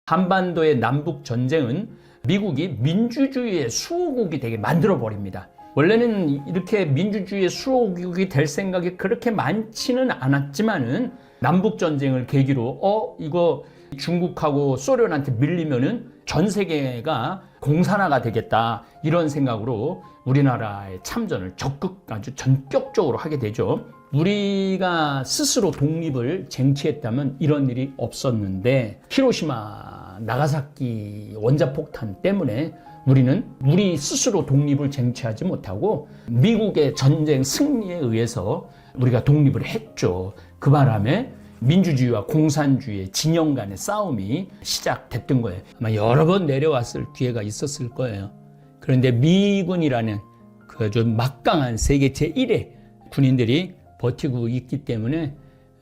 한반도의 남북 전쟁은 미국이 민주주의의 수호국이 되게 만들어 버립니다. 원래는 이렇게 민주주의의 수호국이 될 생각이 그렇게 많지는 않았지만은 남북 전쟁을 계기로 이거 중국하고 소련한테 밀리면은 전 세계가 공산화가 되겠다, 이런 생각으로 우리나라의 참전을 아주 전격적으로 하게 되죠. 우리가 스스로 독립을 쟁취했다면 이런 일이 없었는데, 히로시마 나가사키 원자폭탄 때문에 우리는 우리 스스로 독립을 쟁취하지 못하고 미국의 전쟁 승리에 의해서 우리가 독립을 했죠. 그 바람에 민주주의와 공산주의의 진영 간의 싸움이 시작됐던 거예요. 아마 여러 번 내려왔을 기회가 있었을 거예요. 그런데 미군이라는 그 좀 막강한 세계 제1의 군인들이 버티고 있기 때문에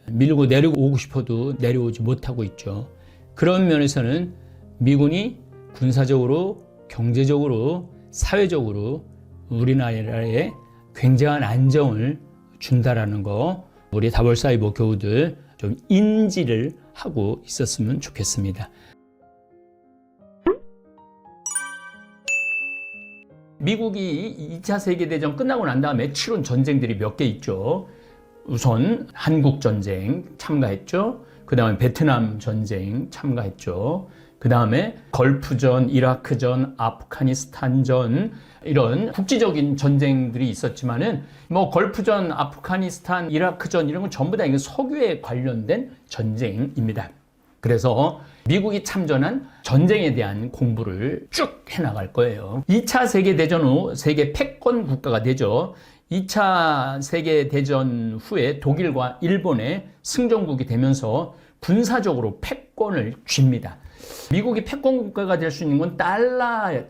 밀고 내려오고 싶어도 내려오지 못하고 있죠. 그런 면에서는 미군이 군사적으로, 경제적으로, 사회적으로 우리나라에 굉장한 안정을 준다라는 거, 우리 다볼사이버 교우들 좀 인지를 하고 있었으면 좋겠습니다. 미국이 2차 세계대전 끝나고 난 다음에 치룬 전쟁들이 몇 개 있죠. 우선 한국전쟁 참가했죠. 그 다음에 베트남 전쟁 참가했죠. 그 다음에 걸프전, 이라크전, 아프가니스탄전, 이런 국지적인 전쟁들이 있었지만은 뭐 걸프전, 아프가니스탄, 이라크전 이런 건 전부 다 석유에 관련된 전쟁입니다. 그래서 미국이 참전한 전쟁에 대한 공부를 쭉 해나갈 거예요. 2차 세계대전 후 세계 패권 국가가 되죠. 2차 세계대전 후에 독일과 일본의 승전국이 되면서 군사적으로 패권을 쥡니다. 미국이 패권 국가가 될 수 있는 건 달러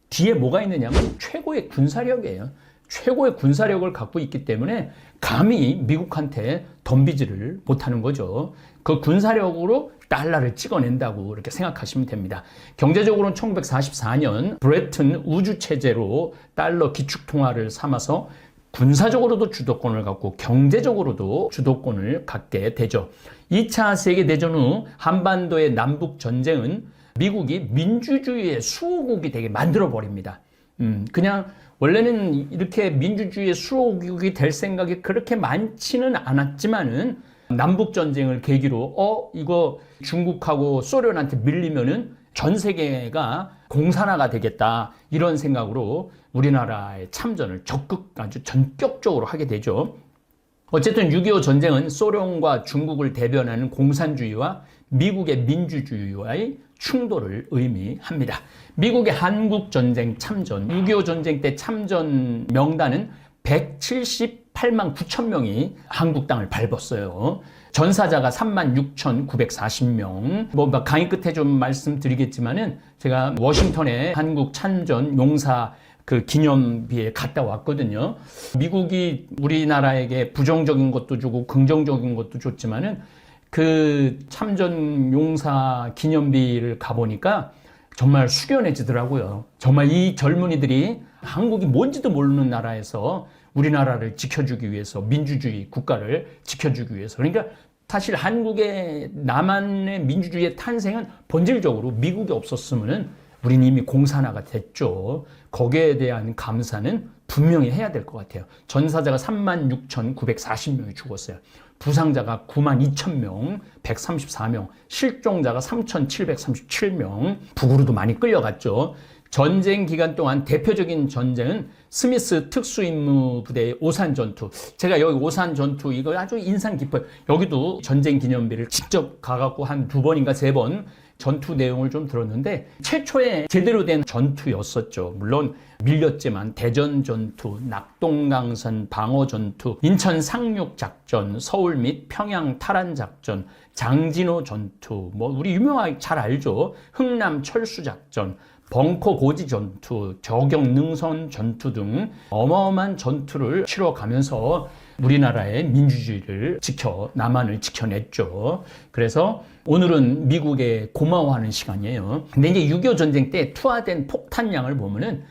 뒤에 뭐가 있느냐면 최고의 군사력이에요. 최고의 군사력을 갖고 있기 때문에 감히 미국한테 덤비지를 못하는 거죠. 그 군사력으로 달러를 찍어낸다고 이렇게 생각하시면 됩니다. 경제적으로는 1944년 브레튼 우주체제로 달러 기축통화를 삼아서 군사적으로도 주도권을 갖고 경제적으로도 주도권을 갖게 되죠. 2차 세계대전 후 한반도의 남북 전쟁은 미국이 민주주의의 수호국이 되게 만들어 버립니다. 그냥 원래는 이렇게 민주주의의 수호국이 될 생각이 그렇게 많지는 않았지만은 남북 전쟁을 계기로 이거 중국하고 소련한테 밀리면은 전 세계가 공산화가 되겠다, 이런 생각으로 우리나라의 참전을 아주 전격적으로 하게 되죠. 어쨌든 6.25 전쟁은 소련과 중국을 대변하는 공산주의와 미국의 민주주의와의 충돌을 의미합니다. 미국의 한국전쟁 참전, 6.25 전쟁 때 참전 명단은 178만 9천 명이 한국 땅을 밟았어요. 전사자가 36,940명. 강의 끝에 좀 말씀드리겠지만은 제가 워싱턴에 한국 참전 용사 그 기념비에 갔다 왔거든요. 미국이 우리나라에게 부정적인 것도 주고 긍정적인 것도 줬지만은 그 참전 용사 기념비를 가보니까 정말 숙연해지더라고요. 정말 이 젊은이들이 한국이 뭔지도 모르는 나라에서 우리나라를 지켜주기 위해서, 민주주의 국가를 지켜주기 위해서. 그러니까 사실 한국의 남한의 민주주의의 탄생은 본질적으로 미국이 없었으면 우리는 이미 공산화가 됐죠. 거기에 대한 감사는 분명히 해야 될 것 같아요. 전사자가 36,940명이 죽었어요. 부상자가 92,000명, 134명, 실종자가 3,737명, 북으로도 많이 끌려갔죠. 전쟁 기간 동안 대표적인 전쟁은 스미스 특수임무 부대의 오산전투. 제가 여기 오산전투 이거 아주 인상 깊어요. 여기도 전쟁 기념비를 직접 가갖고 한 2번인가 3번 전투 내용을 좀 들었는데 최초의 제대로 된 전투였었죠. 물론 밀렸지만 대전 전투, 낙동강선 방어 전투, 인천 상륙 작전, 서울 및 평양 탈환 작전, 장진호 전투, 우리 유명하게 잘 알죠. 흥남 철수 작전, 벙커 고지 전투, 저격 능선 전투 등 어마어마한 전투를 치러가면서 우리나라의 민주주의를 남한을 지켜냈죠. 그래서 오늘은 미국에 고마워하는 시간이에요. 근데 이제 6.25 전쟁 때 투하된 폭탄량을 보면은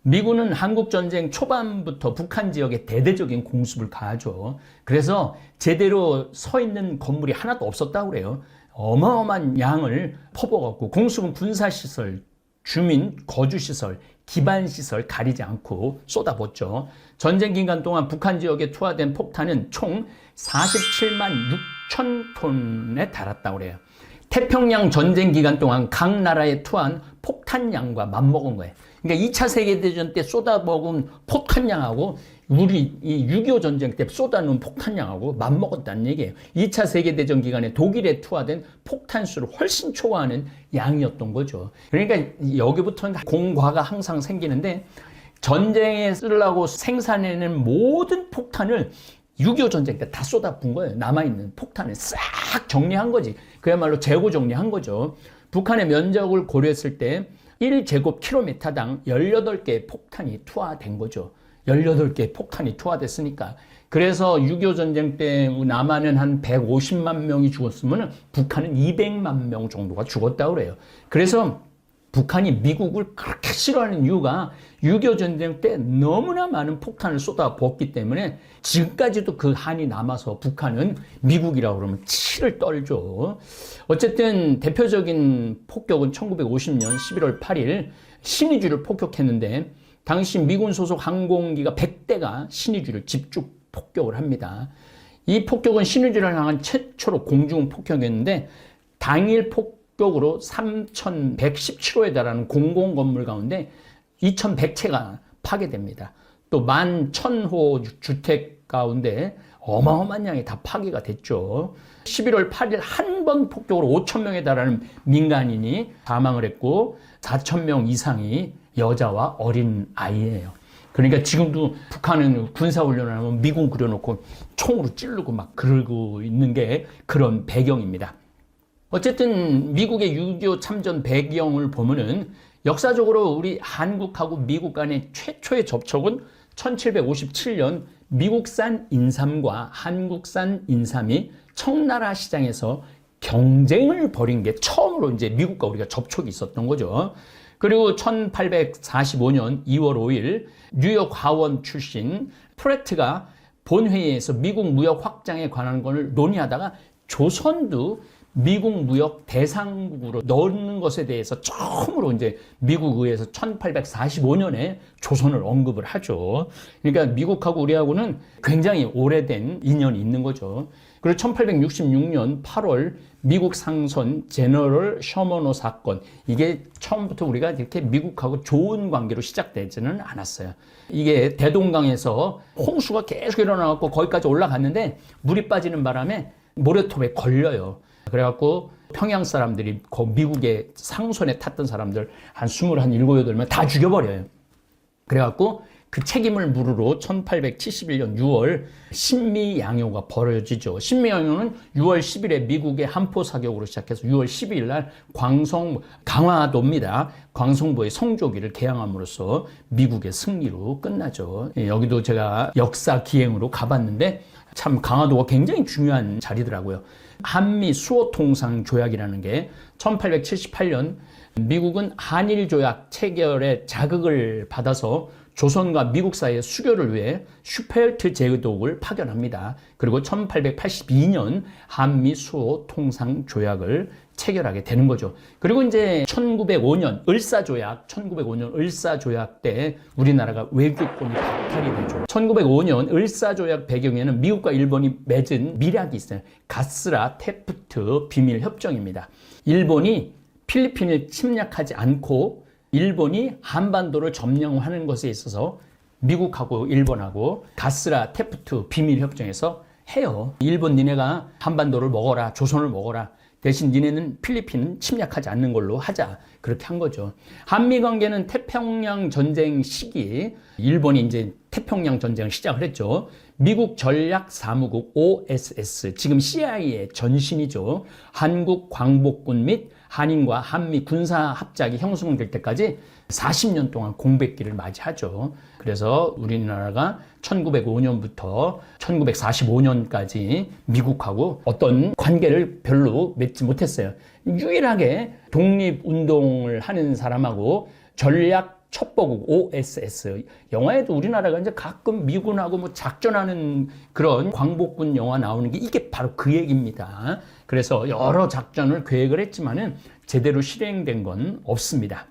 미군은 한국전쟁 초반부터 북한 지역에 대대적인 공습을 가하죠. 그래서 제대로 서 있는 건물이 하나도 없었다고 그래요. 어마어마한 양을 퍼부어갖고 공수군 군사시설, 주민 거주시설, 기반시설 가리지 않고 쏟아붓죠. 전쟁 기간 동안 북한 지역에 투하된 폭탄은 총 47만 6천 톤에 달았다고 그래요. 태평양 전쟁 기간 동안 각 나라에 투한 폭탄량과 맞먹은 거예요. 그러니까 2차 세계대전 때 쏟아먹은 폭탄량하고 우리 이 6.25 전쟁 때 쏟아놓은 폭탄량하고 맞먹었다는 얘기예요. 2차 세계대전 기간에 독일에 투하된 폭탄수를 훨씬 초과하는 양이었던 거죠. 그러니까 여기부터는 공과가 항상 생기는데 전쟁에 쓰려고 생산해낸 모든 폭탄을 6.25 전쟁 때 다 쏟아부은 거예요. 남아있는 폭탄을 싹 정리한 거지. 그야말로 재고 정리한 거죠. 북한의 면적을 고려했을 때 1제곱킬로미터당 18개의 폭탄이 투하된 거죠. 18개의 폭탄이 투하됐으니까. 그래서 6.25 전쟁 때 남한은 한 150만 명이 죽었으면 북한은 200만 명 정도가 죽었다고 그래요. 그래서 북한이 미국을 그렇게 싫어하는 이유가 6.25 전쟁 때 너무나 많은 폭탄을 쏟아부었기 때문에 지금까지도 그 한이 남아서 북한은 미국이라고 그러면 치를 떨죠. 어쨌든 대표적인 폭격은 1950년 11월 8일 신의주를 폭격했는데 당시 미군 소속 항공기가 100대가 신의주를 집중 폭격을 합니다. 이 폭격은 신의주를 향한 최초로 공중 폭격이었는데 당일 폭격으로 3,117호에 달하는 공공 건물 가운데 2,100채가 파괴됩니다. 또 11,000호 주택 가운데 어마어마한 양이 다 파괴가 됐죠. 11월 8일 한 번 폭격으로 5,000명에 달하는 민간인이 사망을 했고 4,000명 이상이 여자와 어린 아이예요. 그러니까 지금도 북한은 군사훈련을 하면 미군 그려놓고 총으로 찌르고 막 그러고 있는 게 그런 배경입니다. 어쨌든 미국의 6.25 참전 배경을 보면은 역사적으로 우리 한국하고 미국 간의 최초의 접촉은 1757년 미국산 인삼과 한국산 인삼이 청나라 시장에서 경쟁을 벌인 게 처음으로 이제 미국과 우리가 접촉이 있었던 거죠. 그리고 1845년 2월 5일 뉴욕 하원 출신 프레트가 본회의에서 미국 무역 확장에 관한 것을 논의하다가 조선도 미국 무역 대상국으로 넣는 것에 대해서 처음으로 이제 미국 의회에서 1845년에 조선을 언급을 하죠. 그러니까 미국하고 우리하고는 굉장히 오래된 인연이 있는 거죠. 그리고 1866년 8월 미국 상선 제너럴 셔머너 사건, 이게 처음부터 우리가 이렇게 미국하고 좋은 관계로 시작되지는 않았어요. 이게 대동강에서 홍수가 계속 일어나고 거기까지 올라갔는데 물이 빠지는 바람에 모래톱에 걸려요. 그래갖고 평양 사람들이 미국의 상선에 탔던 사람들 한 27, 8명 다 죽여버려요. 그래갖고 그 책임을 물으러 1871년 6월 신미양요가 벌어지죠. 신미양요는 6월 10일에 미국의 한포 사격으로 시작해서 6월 12일 날 강화도입니다. 광성보의 성조기를 개항함으로써 미국의 승리로 끝나죠. 여기도 제가 역사 기행으로 가봤는데 참 강화도가 굉장히 중요한 자리더라고요. 한미 수호 통상 조약이라는 게 1878년 미국은 한일 조약 체결의 자극을 받아서 조선과 미국 사이의 수교를 위해 슈펠트 제독을 파견합니다. 그리고 1882년 한미 수호 통상 조약을 체결하게 되는 거죠. 그리고 이제 1905년 을사조약 때 우리나라가 외교권이 박탈이 되죠. 1905년 을사조약 배경에는 미국과 일본이 맺은 밀약이 있어요. 가스라 테프트 비밀 협정입니다. 일본이 필리핀을 침략하지 않고 일본이 한반도를 점령하는 것에 있어서 미국하고 일본하고 가스라 테프트 비밀 협정에서 해요. 일본 니네가 한반도를 먹어라, 조선을 먹어라. 대신 니네는 필리핀은 침략하지 않는 걸로 하자. 그렇게 한 거죠. 한미 관계는 태평양 전쟁 시기 일본이 이제 태평양 전쟁을 시작을 했죠. 미국 전략 사무국 OSS, 지금 CIA의 전신이죠. 한국 광복군 및 한인과 한미 군사 합작이 형성될 때까지 40년 동안 공백기를 맞이하죠. 그래서 우리나라가 1905년부터 1945년까지 미국하고 어떤 관계를 별로 맺지 못했어요. 유일하게 독립운동을 하는 사람하고 전략 첩보국 OSS. 영화에도 우리나라가 이제 가끔 미군하고 뭐 작전하는 그런 광복군 영화 나오는 게 이게 바로 그 얘기입니다. 그래서 여러 작전을 계획을 했지만은 제대로 실행된 건 없습니다.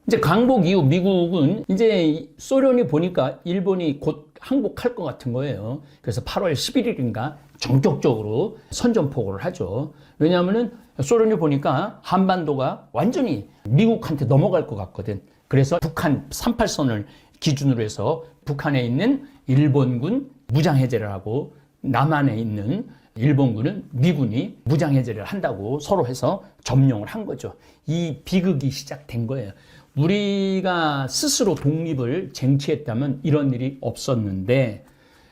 이제 광복 이후 미국은 이제 소련이 보니까 일본이 곧 항복할 것 같은 거예요. 그래서 8월 11일인가 전격적으로 선전포고를 하죠. 왜냐하면은 소련이 보니까 한반도가 완전히 미국한테 넘어갈 것 같거든. 그래서 북한 38선을 기준으로 해서 북한에 있는 일본군 무장해제를 하고 남한에 있는 일본군은 미군이 무장해제를 한다고 서로 해서 점령을 한 거죠. 이 비극이 시작된 거예요. 우리가 스스로 독립을 쟁취했다면 이런 일이 없었는데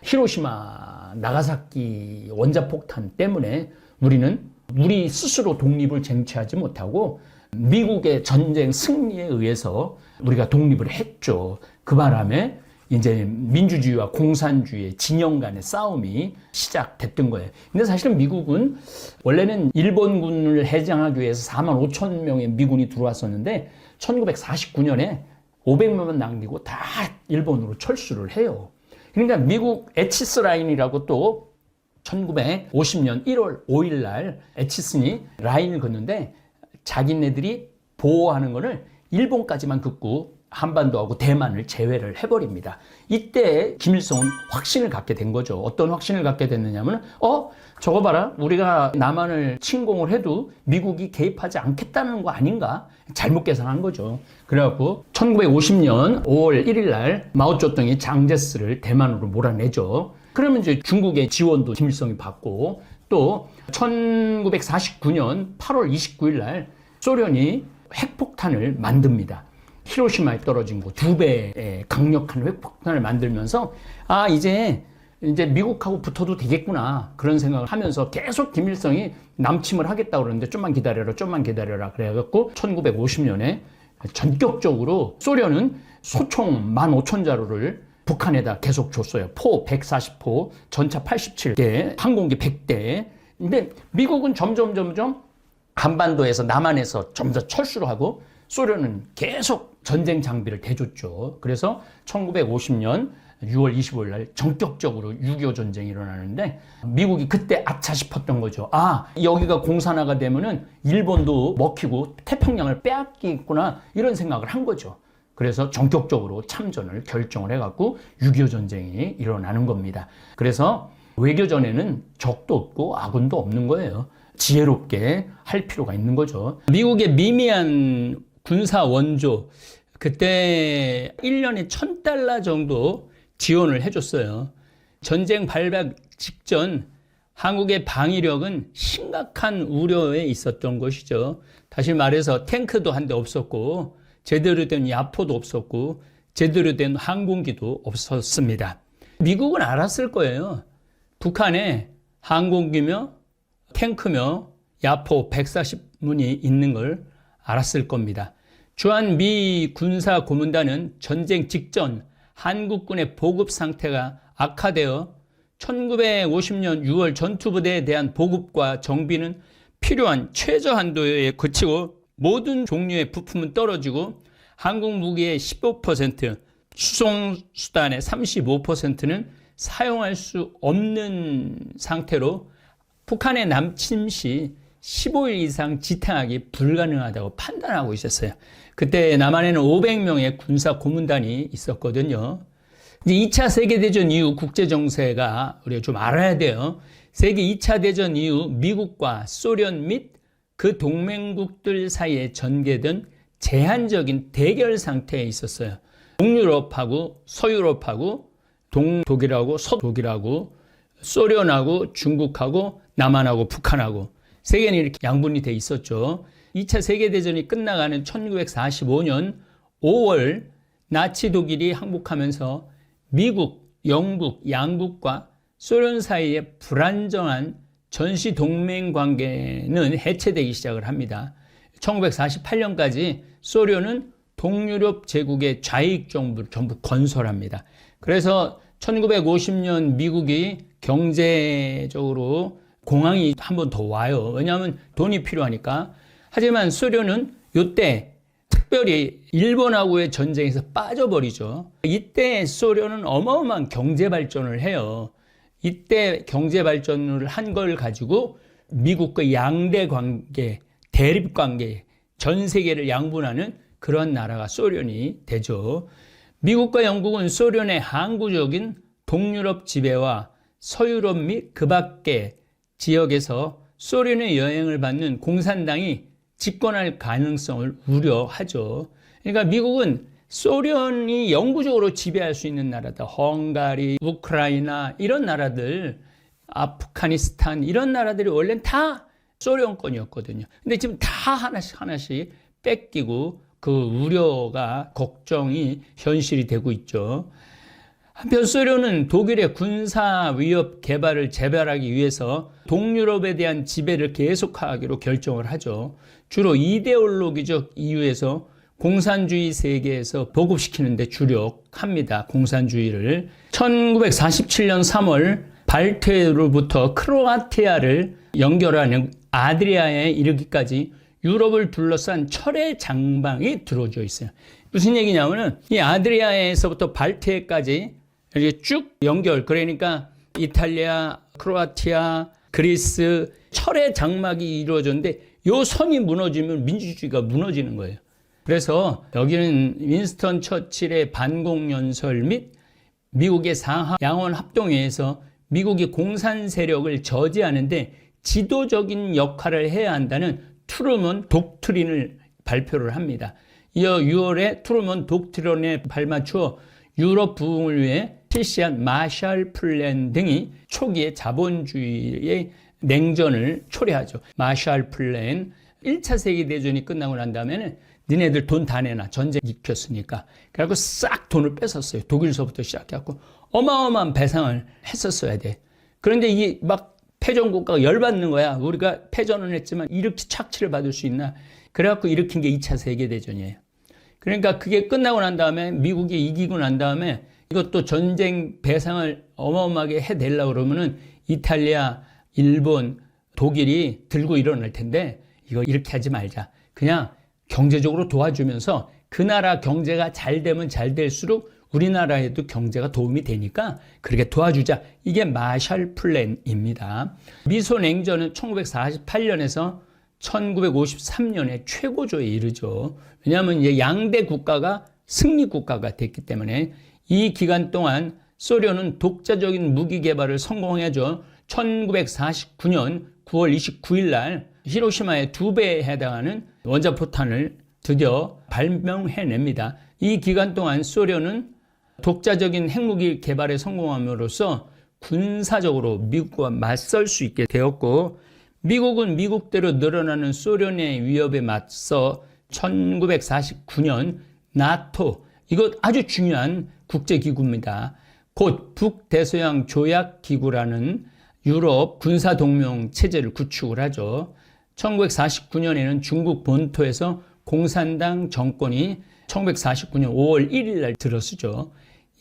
히로시마, 나가사키 원자폭탄 때문에 우리는 우리 스스로 독립을 쟁취하지 못하고 미국의 전쟁 승리에 의해서 우리가 독립을 했죠. 그 바람에 이제 민주주의와 공산주의의 진영 간의 싸움이 시작됐던 거예요. 근데 사실은 미국은 원래는 일본군을 해장하기 위해서 4만 5천 명의 미군이 들어왔었는데 1949년에 500명만 남기고 다 일본으로 철수를 해요. 그러니까 미국 에치스 라인이라고 또 1950년 1월 5일 날 에치슨이 라인을 걷는데 자기네들이 보호하는 거를 일본까지만 긋고 한반도하고 대만을 제외를 해버립니다. 이때 김일성은 확신을 갖게 된 거죠. 어떤 확신을 갖게 됐느냐면 저거 봐라, 우리가 남한을 침공을 해도 미국이 개입하지 않겠다는 거 아닌가? 잘못 계산한 거죠. 그래갖고 1950년 5월 1일 날 마오쩌둥이 장제스를 대만으로 몰아내죠. 그러면 이제 중국의 지원도 김일성이 받고 또 1949년 8월 29일 날 소련이 핵폭탄을 만듭니다. 히로시마에 떨어진 거 2배의 강력한 핵폭탄을 만들면서 이제 미국하고 붙어도 되겠구나 그런 생각을 하면서 계속 김일성이 남침을 하겠다고 그러는데 좀만 기다려라 그래갖고 1950년에 전격적으로 소련은 소총 15,000자루를 북한에다 계속 줬어요. 포 140포, 전차 87개, 항공기 100대. 근데 미국은 점점 한반도에서 남한에서 점점 철수를 하고 소련은 계속 전쟁 장비를 대줬죠. 그래서 1950년 6월 25일 날 전격적으로 6.25 전쟁이 일어나는데 미국이 그때 아차 싶었던 거죠. 여기가 공산화가 되면은 일본도 먹히고 태평양을 빼앗기겠구나 이런 생각을 한 거죠. 그래서 전격적으로 참전을 결정을 해갖고 6.25 전쟁이 일어나는 겁니다. 그래서 외교전에는 적도 없고 아군도 없는 거예요. 지혜롭게 할 필요가 있는 거죠. 미국의 미미한 군사 원조, 그때 1년에 $1,000 정도 지원을 해줬어요. 전쟁 발발 직전 한국의 방위력은 심각한 우려에 있었던 것이죠. 다시 말해서 탱크도 한 대 없었고 제대로 된 야포도 없었고 제대로 된 항공기도 없었습니다. 미국은 알았을 거예요. 북한에 항공기며 탱크며 야포 140문이 있는 걸 알았을 겁니다. 주한 미 군사 고문단은 전쟁 직전 한국군의 보급 상태가 악화되어 1950년 6월 전투부대에 대한 보급과 정비는 필요한 최저 한도에 그치고 모든 종류의 부품은 떨어지고 한국 무기의 15%, 수송수단의 35%는 사용할 수 없는 상태로 북한의 남침 시 15일 이상 지탱하기 불가능하다고 판단하고 있었어요. 그때 남한에는 500명의 군사 고문단이 있었거든요. 이제 2차 세계대전 이후 국제정세가 우리가 좀 알아야 돼요. 세계 2차 대전 이후 미국과 소련 및 그 동맹국들 사이에 전개된 제한적인 대결 상태에 있었어요. 동유럽하고 서유럽하고 동독일하고 서독일하고 소련하고 중국하고 남한하고 북한하고 세계는 이렇게 양분이 돼 있었죠. 2차 세계대전이 끝나가는 1945년 5월 나치 독일이 항복하면서 미국, 영국, 양국과 소련 사이의 불안정한 전시 동맹 관계는 해체되기 시작을 합니다. 1948년까지 소련은 동유럽 제국의 좌익 정부를 전부 건설합니다. 그래서 1950년 미국이 경제적으로 공황이 한 번 더 와요. 왜냐하면 돈이 필요하니까. 하지만 소련은 이때 특별히 일본하고의 전쟁에서 빠져버리죠. 이때 소련은 어마어마한 경제 발전을 해요. 이때 경제 발전을 한 걸 가지고 미국과 양대 관계, 대립 관계, 전 세계를 양분하는 그런 나라가 소련이 되죠. 미국과 영국은 소련의 항구적인 동유럽 지배와 서유럽 및 그 밖의 지역에서 소련의 영향을 받는 공산당이 집권할 가능성을 우려하죠. 그러니까 미국은 소련이 영구적으로 지배할 수 있는 나라다. 헝가리, 우크라이나 이런 나라들, 아프가니스탄 이런 나라들이 원래는 다 소련권이었거든요. 근데 지금 다 하나씩 뺏기고 그 우려가 걱정이 현실이 되고 있죠. 한편 소련은 독일의 군사 위협 개발을 재발하기 위해서 동유럽에 대한 지배를 계속하기로 결정을 하죠. 주로 이데올로기적 이유에서 공산주의 세계에서 보급시키는 데 주력합니다. 공산주의를. 1947년 3월 발트해로부터 크로아티아를 연결하는 아드리아에 이르기까지 유럽을 둘러싼 철의 장막이 들어져 있어요. 무슨 얘기냐면은 이 아드리아에서부터 발트해까지 이렇게 쭉 연결, 그러니까 이탈리아, 크로아티아, 그리스 철의 장막이 이루어졌는데 요 선이 무너지면 민주주의가 무너지는 거예요. 그래서 여기는 윈스턴 처칠의 반공연설 및 미국의 상하 양원 합동회에서 미국이 공산 세력을 저지하는데 지도적인 역할을 해야 한다는 트루먼 독트린을 발표를 합니다. 이어 6월에 트루먼 독트린에 발맞추어 유럽 부흥을 위해 실시한 마샬 플랜 등이 초기에 자본주의의 냉전을 초래하죠. 마샬 플랜, 1차 세계대전이 끝나고 난 다음에는 니네들 돈 다 내놔. 전쟁 일으켰으니까. 그래갖고 싹 돈을 뺏었어요. 독일서부터 시작해갖고 어마어마한 배상을 했었어야 돼. 그런데 이게 막 패전국가가 열받는 거야. 우리가 패전은 했지만 이렇게 착취를 받을 수 있나. 그래갖고 일으킨 게 2차 세계대전이에요. 그러니까 그게 끝나고 난 다음에 미국이 이기고 난 다음에 이것도 전쟁 배상을 어마어마하게 해내려고 그러면은 이탈리아, 일본, 독일이 들고 일어날 텐데 이거 이렇게 하지 말자. 그냥 경제적으로 도와주면서 그 나라 경제가 잘 되면 잘 될수록 우리나라에도 경제가 도움이 되니까 그렇게 도와주자. 이게 마샬 플랜입니다. 미소 냉전은 1948년에서 1953년에 최고조에 이르죠. 왜냐하면 이제 양대 국가가 승리 국가가 됐기 때문에 이 기간 동안 소련은 독자적인 무기 개발을 성공하죠. 1949년 9월 29일 날 히로시마의 2배에 해당하는 원자포탄을 드디어 발명해냅니다. 이 기간 동안 소련은 독자적인 핵무기 개발에 성공함으로써 군사적으로 미국과 맞설 수 있게 되었고, 미국은 미국대로 늘어나는 소련의 위협에 맞서 1949년 나토, 이것 아주 중요한 국제기구입니다. 곧 북대서양 조약기구라는 유럽 군사동맹 체제를 구축을 하죠. 1949년에는 중국 본토에서 공산당 정권이 1949년 5월 1일 날 들어서죠.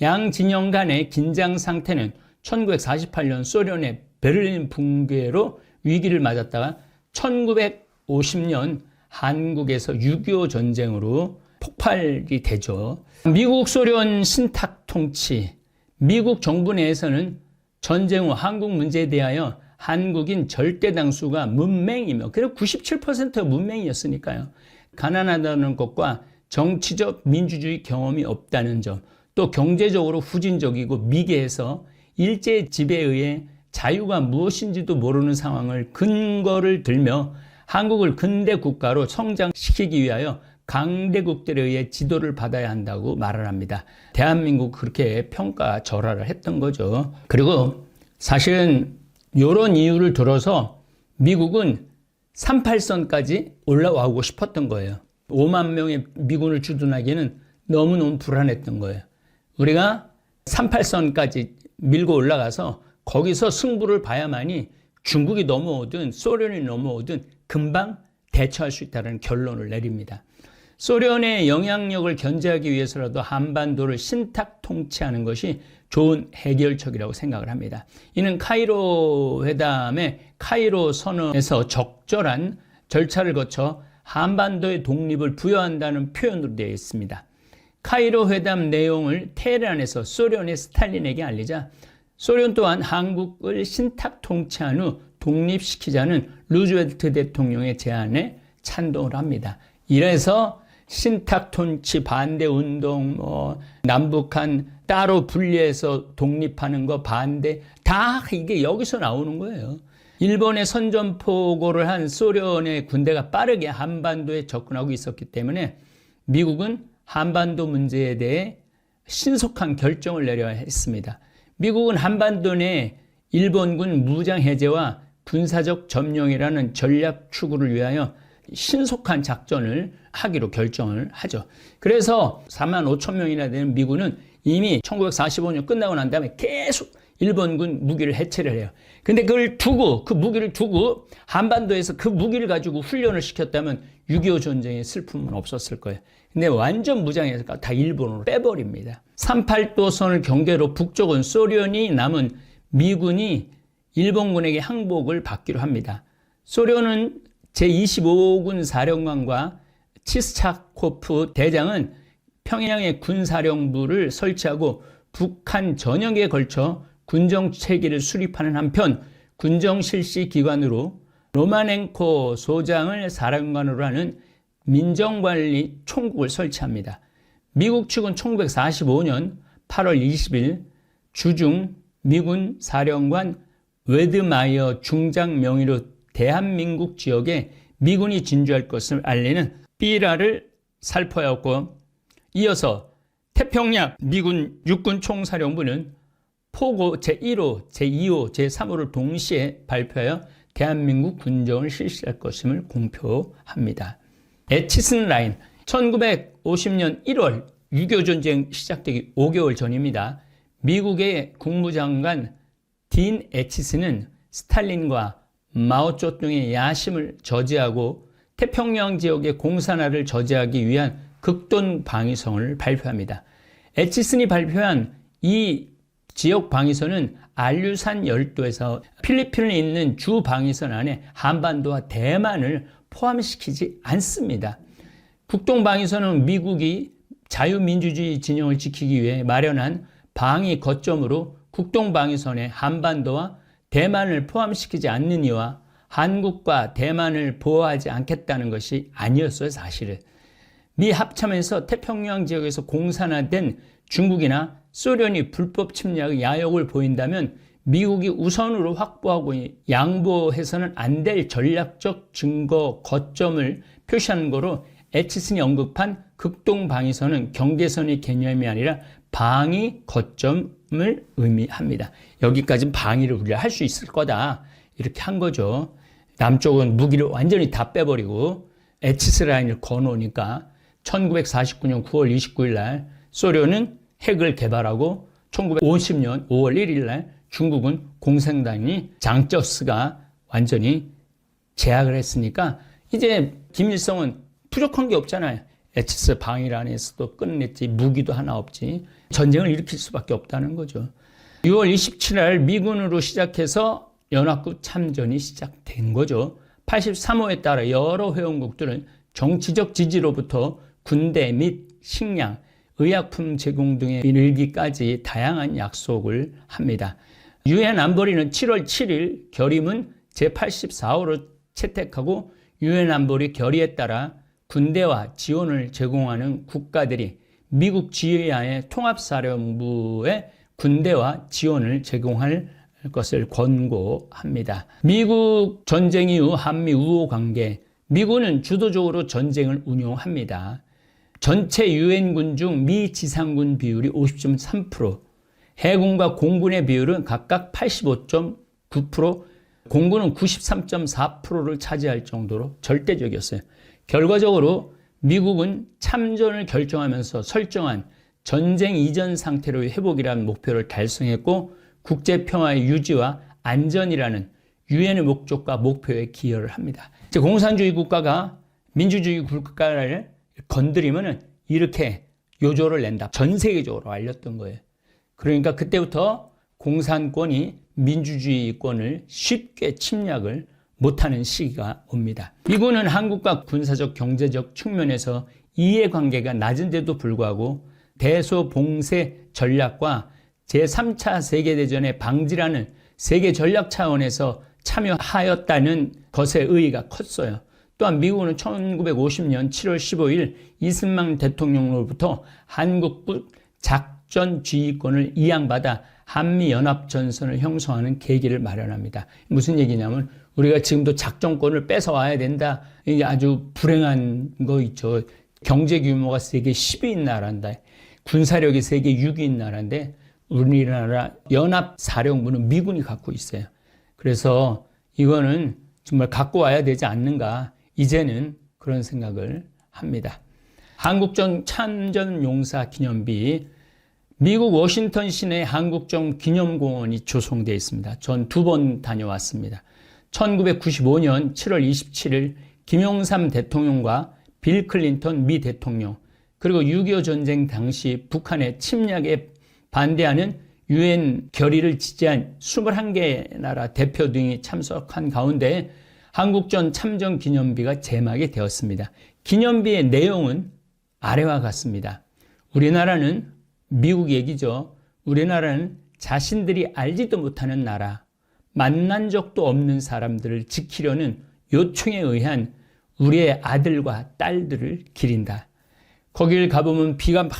양 진영 간의 긴장 상태는 1948년 소련의 베를린 붕괴로 위기를 맞았다가 1950년 한국에서 6.25 전쟁으로 폭발이 되죠. 미국 소련 신탁 통치, 미국 정부 내에서는 전쟁 후 한국 문제에 대하여 한국인 절대 당수가 문맹이며, 그리고 97%가 문맹이었으니까요. 가난하다는 것과 정치적 민주주의 경험이 없다는 점, 또 경제적으로 후진적이고 미개해서 일제 지배에 의해 자유가 무엇인지도 모르는 상황을 근거를 들며 한국을 근대 국가로 성장시키기 위하여 강대국들에 의해 지도를 받아야 한다고 말을 합니다. 대한민국 그렇게 평가절하를 했던 거죠. 그리고 사실은 이런 이유를 들어서 미국은 38선까지 올라가고 싶었던 거예요. 5만 명의 미군을 주둔하기에는 너무너무 불안했던 거예요. 우리가 38선까지 밀고 올라가서 거기서 승부를 봐야만이 중국이 넘어오든 소련이 넘어오든 금방 대처할 수 있다는 결론을 내립니다. 소련의 영향력을 견제하기 위해서라도 한반도를 신탁 통치하는 것이 좋은 해결책이라고 생각을 합니다. 이는 카이로 회담의 카이로 선언에서 적절한 절차를 거쳐 한반도의 독립을 부여한다는 표현으로 되어 있습니다. 카이로 회담 내용을 테헤란에서 소련의 스탈린에게 알리자 소련 또한 한국을 신탁 통치한 후 독립시키자는 루즈벨트 대통령의 제안에 찬동을 합니다. 이래서 신탁 통치 반대 운동, 남북한 따로 분리해서 독립하는 거 반대, 다 이게 여기서 나오는 거예요. 일본의 선전포고를 한 소련의 군대가 빠르게 한반도에 접근하고 있었기 때문에 미국은 한반도 문제에 대해 신속한 결정을 내려야 했습니다. 미국은 한반도 내 일본군 무장 해제와 군사적 점령이라는 전략 추구를 위하여 신속한 작전을 하기로 결정을 하죠. 그래서 4만 5천 명이나 되는 미군은 이미 1945년 끝나고 난 다음에 계속 일본군 무기를 해체를 해요. 근데 그걸 두고, 그 무기를 두고 한반도에서 그 무기를 가지고 훈련을 시켰다면 6.25 전쟁의 슬픔은 없었을 거예요. 근데 완전 무장해서 다 일본으로 빼버립니다. 38도선을 경계로 북쪽은 소련이 남은 미군이 일본군에게 항복을 받기로 합니다. 소련은 제25군 사령관과 치스차코프 대장은 평양에 군사령부를 설치하고 북한 전역에 걸쳐 군정체계를 수립하는 한편 군정실시기관으로 로마넨코 소장을 사령관으로 하는 민정관리 총국을 설치합니다. 미국 측은 1945년 8월 20일 주중 미군 사령관 웨드마이어 중장 명의로 대한민국 지역에 미군이 진주할 것을 알리는 삐라를 살포하였고, 이어서 태평양 미군 육군총사령부는 포고 제1호, 제2호, 제3호를 동시에 발표하여 대한민국 군정을 실시할 것임을 공표합니다. 에치슨 라인, 1950년 1월 6.25 전쟁 시작되기 5개월 전입니다. 미국의 국무장관 딘 에치슨은 스탈린과 마오쩌둥의 야심을 저지하고 태평양 지역의 공산화를 저지하기 위한 극동 방위성을 발표합니다. 에치슨이 발표한 이 지역 방위선은 알류산 열도에서 필리핀에 있는 주 방위선 안에 한반도와 대만을 포함시키지 않습니다. 극동 방위선은 미국이 자유민주주의 진영을 지키기 위해 마련한 방위 거점으로 극동 방위선에 한반도와 대만을 포함시키지 않는 이와 한국과 대만을 보호하지 않겠다는 것이 아니었어요, 사실은. 미 합참에서 태평양 지역에서 공산화된 중국이나 소련이 불법 침략의 야욕을 보인다면 미국이 우선으로 확보하고 양보해서는 안 될 전략적 증거 거점을 표시하는 거로 에치슨이 언급한 극동 방위선은 경계선의 개념이 아니라 방위 거점을 의미합니다. 여기까지는 방위를 우리가 할 수 있을 거다, 이렇게 한 거죠. 남쪽은 무기를 완전히 다 빼버리고 에치슨 라인을 거놓으니까 1949년 9월 29일 날 소련은 핵을 개발하고 1950년 5월 1일 날 중국은 공산당이 장쩌스가 완전히 제압을 했으니까 이제 김일성은 부족한 게 없잖아요. 에치슨 방위란에서도 끝냈지, 무기도 하나 없지. 전쟁을 일으킬 수밖에 없다는 거죠. 6월 27일 날 미군으로 시작해서 연합국 참전이 시작된 거죠. 83호에 따라 여러 회원국들은 정치적 지지로부터 군대 및 식량, 의약품 제공 등에 이르기까지 다양한 약속을 합니다. 유엔 안보리는 7월 7일 결의문 제84호를 채택하고 유엔 안보리 결의에 따라 군대와 지원을 제공하는 국가들이 미국 지휘하에 통합사령부에 군대와 지원을 제공할 것을 권고합니다. 미국 전쟁 이후 한미 우호 관계, 미군은 주도적으로 전쟁을 운용합니다. 전체 유엔군 중 미 지상군 비율이 50.3%, 해군과 공군의 비율은 각각 85.9%, 공군은 93.4%를 차지할 정도로 절대적이었어요. 결과적으로 미국은 참전을 결정하면서 설정한 전쟁 이전 상태로의 회복이라는 목표를 달성했고 국제평화의 유지와 안전이라는 유엔의 목적과 목표에 기여를 합니다. 이제 공산주의 국가가 민주주의 국가를 건드리면은 이렇게 요조를 낸다. 전 세계적으로 알렸던 거예요. 그러니까 그때부터 공산권이 민주주의권을 쉽게 침략을 못하는 시기가 옵니다. 미군은 한국과 군사적 경제적 측면에서 이해관계가 낮은데도 불구하고 대소봉쇄 전략과 제3차 세계대전의 방지라는 세계 전략 차원에서 참여하였다는 것에 의의가 컸어요. 또한 미국은 1950년 7월 15일 이승만 대통령으로부터 한국부 작전 지휘권을 이양받아 한미연합전선을 형성하는 계기를 마련합니다. 무슨 얘기냐면 우리가 지금도 작전권을 뺏어와야 된다. 이게 아주 불행한 거 있죠. 경제 규모가 세계 10위인 나라인데 군사력이 세계 6위인 나라인데 우리나라 연합사령부는 미군이 갖고 있어요. 그래서 이거는 정말 갖고 와야 되지 않는가 이제는 그런 생각을 합니다. 한국전 참전용사 기념비 미국 워싱턴 시내 한국전 기념공원이 조성되어 있습니다. 전 2번 다녀왔습니다. 1995년 7월 27일 김영삼 대통령과 빌 클린턴 미 대통령 그리고 6.25 전쟁 당시 북한의 침략에 반대하는 유엔 결의를 지지한 21개 나라 대표 등이 참석한 가운데 한국전 참전 기념비가 제막이 되었습니다. 기념비의 내용은 아래와 같습니다. 우리나라는 미국 얘기죠. 우리나라는 자신들이 알지도 못하는 나라, 만난 적도 없는 사람들을 지키려는 요청에 의한 우리의 아들과 딸들을 기린다. 거길 가보면 비가 막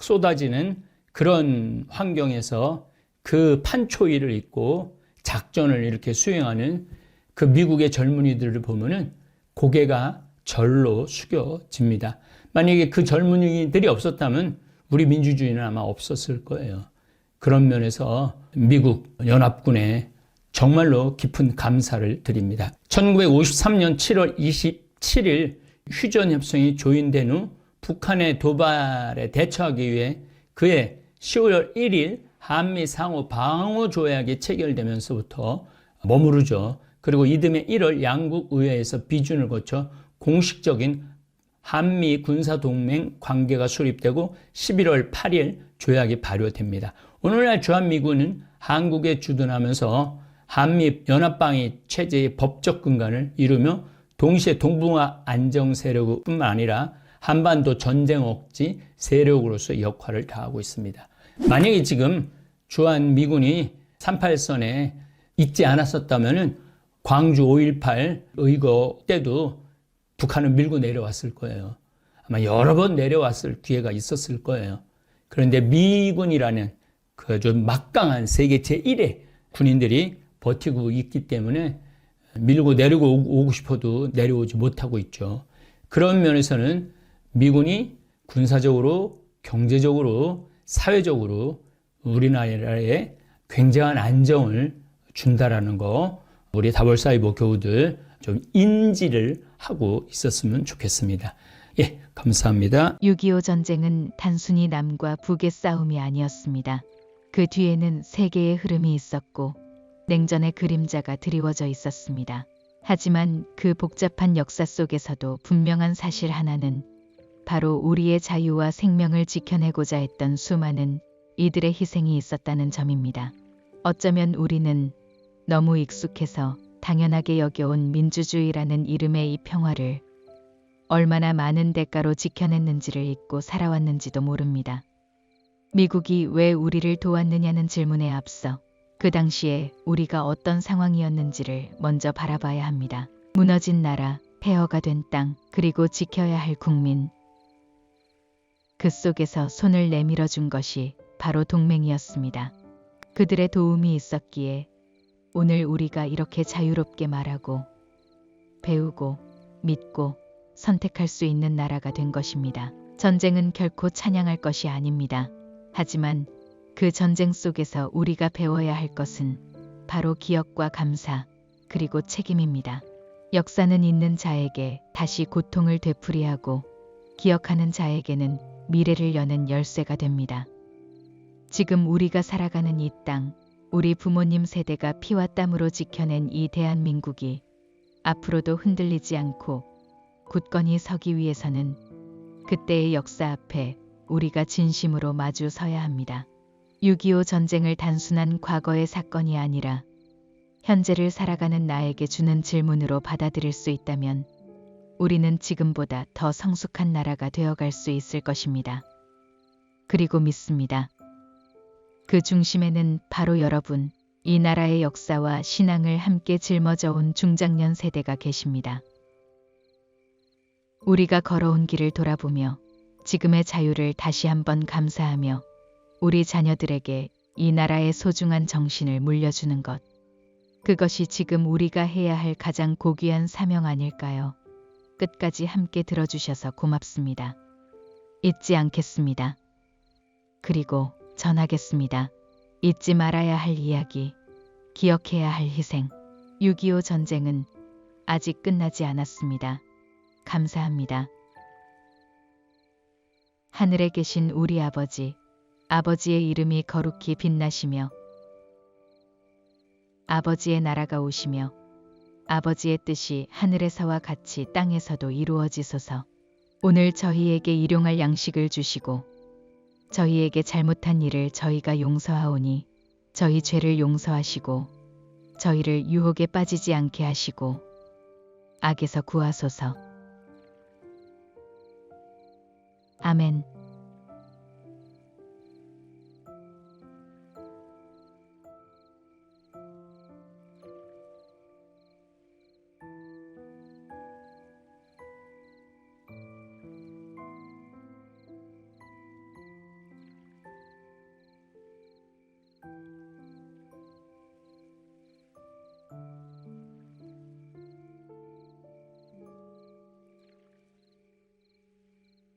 쏟아지는 그런 환경에서 그 판초이를 입고 작전을 이렇게 수행하는 그 미국의 젊은이들을 보면은 고개가 절로 숙여집니다. 만약에 그 젊은이들이 없었다면 우리 민주주의는 아마 없었을 거예요. 그런 면에서 미국 연합군에 정말로 깊은 감사를 드립니다. 1953년 7월 27일 휴전협정이 조인된 후 북한의 도발에 대처하기 위해 그해 10월 1일 한미 상호 방어 조약이 체결되면서부터 머무르죠. 그리고 이듬해 1월 양국 의회에서 비준을 거쳐 공식적인 한미 군사동맹 관계가 수립되고 11월 8일 조약이 발효됩니다. 오늘날 주한미군은 한국에 주둔하면서 한미 연합방위 체제의 법적 근간을 이루며 동시에 동북아 안정 세력뿐만 아니라 한반도 전쟁 억지 세력으로서 역할을 다하고 있습니다. 만약에 지금 주한미군이 38선에 있지 않았었다면 광주 5.18 의거 때도 북한은 밀고 내려왔을 거예요. 아마 여러 번 내려왔을 기회가 있었을 거예요. 그런데 미군이라는 그 좀 막강한 세계 제1의 군인들이 버티고 있기 때문에 밀고 내리고 오고 싶어도 내려오지 못하고 있죠. 그런 면에서는 미군이 군사적으로, 경제적으로, 사회적으로 우리나라에 굉장한 안정을 준다라는 거 우리 다벌사이버 교우들 좀 인지를 하고 있었으면 좋겠습니다. 예, 감사합니다. 6.25 전쟁은 단순히 남과 북의 싸움이 아니었습니다. 그 뒤에는 세계의 흐름이 있었고 냉전의 그림자가 드리워져 있었습니다. 하지만 그 복잡한 역사 속에서도 분명한 사실 하나는 바로 우리의 자유와 생명을 지켜내고자 했던 수많은 이들의 희생이 있었다는 점입니다. 어쩌면 우리는 너무 익숙해서 당연하게 여겨온 민주주의라는 이름의 이 평화를 얼마나 많은 대가로 지켜냈는지를 잊고 살아왔는지도 모릅니다. 미국이 왜 우리를 도왔느냐는 질문에 앞서 그 당시에 우리가 어떤 상황이었는지를 먼저 바라봐야 합니다. 무너진 나라, 폐허가 된 땅, 그리고 지켜야 할 국민. 그 속에서 손을 내밀어 준 것이 바로 동맹이었습니다. 그들의 도움이 있었기에 오늘 우리가 이렇게 자유롭게 말하고 배우고 믿고 선택할 수 있는 나라가 된 것입니다. 전쟁은 결코 찬양할 것이 아닙니다. 하지만 그 전쟁 속에서 우리가 배워야 할 것은 바로 기억과 감사 그리고 책임입니다. 역사는 있는 자에게 다시 고통을 되풀이하고 기억하는 자에게는 미래를 여는 열쇠가 됩니다. 지금 우리가 살아가는 이 땅, 우리 부모님 세대가 피와 땀으로 지켜낸 이 대한민국이 앞으로도 흔들리지 않고 굳건히 서기 위해서는 그때의 역사 앞에 우리가 진심으로 마주 서야 합니다. 6.25 전쟁을 단순한 과거의 사건이 아니라 현재를 살아가는 나에게 주는 질문으로 받아들일 수 있다면 우리는 지금보다 더 성숙한 나라가 되어갈 수 있을 것입니다. 그리고 믿습니다. 그 중심에는 바로 여러분, 이 나라의 역사와 신앙을 함께 짊어져 온 중장년 세대가 계십니다. 우리가 걸어온 길을 돌아보며 지금의 자유를 다시 한번 감사하며 우리 자녀들에게 이 나라의 소중한 정신을 물려주는 것. 그것이 지금 우리가 해야 할 가장 고귀한 사명 아닐까요? 끝까지 함께 들어주셔서 고맙습니다. 잊지 않겠습니다. 그리고 전하겠습니다. 잊지 말아야 할 이야기, 기억해야 할 희생. 6.25 전쟁은 아직 끝나지 않았습니다. 감사합니다. 하늘에 계신 우리 아버지, 아버지의 이름이 거룩히 빛나시며 아버지의 나라가 오시며 아버지의 뜻이 하늘에서와 같이 땅에서도 이루어지소서. 오늘 저희에게 일용할 양식을 주시고 저희에게 잘못한 일을 저희가 용서하오니 저희 죄를 용서하시고 저희를 유혹에 빠지지 않게 하시고 악에서 구하소서. 아멘.